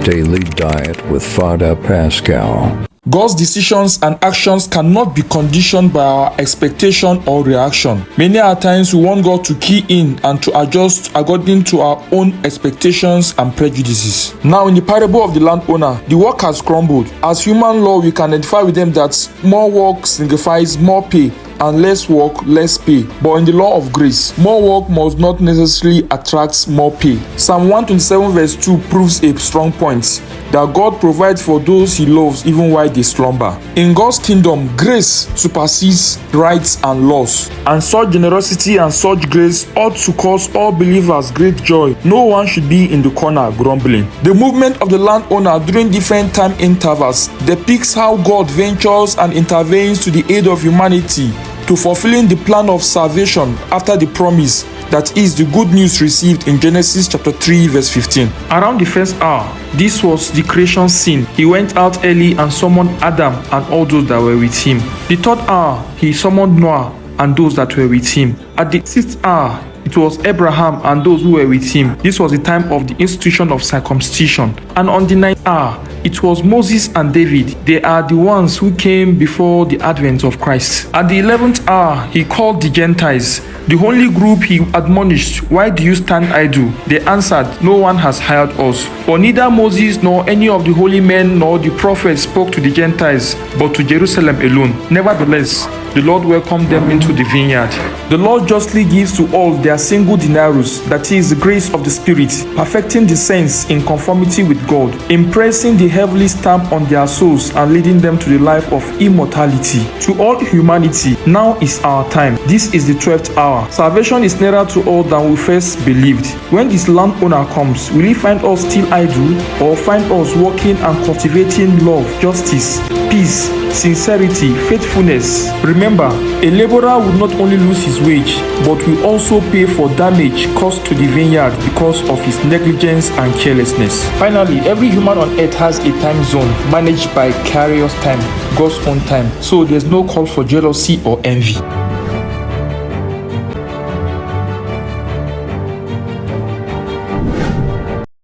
Daily Diet with Father Pascal. God's decisions and actions cannot be conditioned by our expectation or reaction. Many a times we want God to key in and to adjust according to our own expectations and prejudices. Now, in the parable of the landowner, the work has crumbled. As human law, we can identify with them that more work signifies more pay, and less work, less pay. But in the law of grace, more work must not necessarily attract more pay. Psalm 127 verse 2 proves a strong point that God provides for those he loves even while they slumber. In God's kingdom, grace supersedes rights and laws. And such generosity and such grace ought to cause all believers great joy. No one should be in the corner grumbling. The movement of the landowner during different time intervals depicts how God ventures and intervenes to the aid of humanity to fulfilling the plan of salvation after the promise, that is the good news received in Genesis chapter 3 verse 15. Around the first hour, this was the creation scene. He went out early and summoned Adam and all those that were with him. The third hour, he summoned Noah and those that were with him. At the sixth hour, it was Abraham and those who were with him. This was the time of the institution of circumcision. And on the ninth hour, it was Moses and David. They are the ones who came before the advent of Christ. At the 11th hour, he called the Gentiles, the only group he admonished. Why do you stand idle? They answered, no one has hired us. For neither Moses nor any of the holy men nor the prophets spoke to the Gentiles, but to Jerusalem alone. Nevertheless, the Lord welcomed them into the vineyard. The Lord justly gives to all their single denarius, that is the grace of the Spirit, perfecting the saints in conformity with God, impressing the heavenly stamp on their souls and leading them to the life of immortality. To all humanity, now is our time. This is the 12th hour. Salvation is nearer to all than we first believed. When this landowner comes, will he find us still idle, or find us working and cultivating love, justice, peace, sincerity, faithfulness? Remember, a laborer will not only lose his wage, but will also pay for damage caused to the vineyard because of his negligence and carelessness. Finally, every human on earth has a time zone managed by Kairos time, God's own time. So there's no call for jealousy or envy.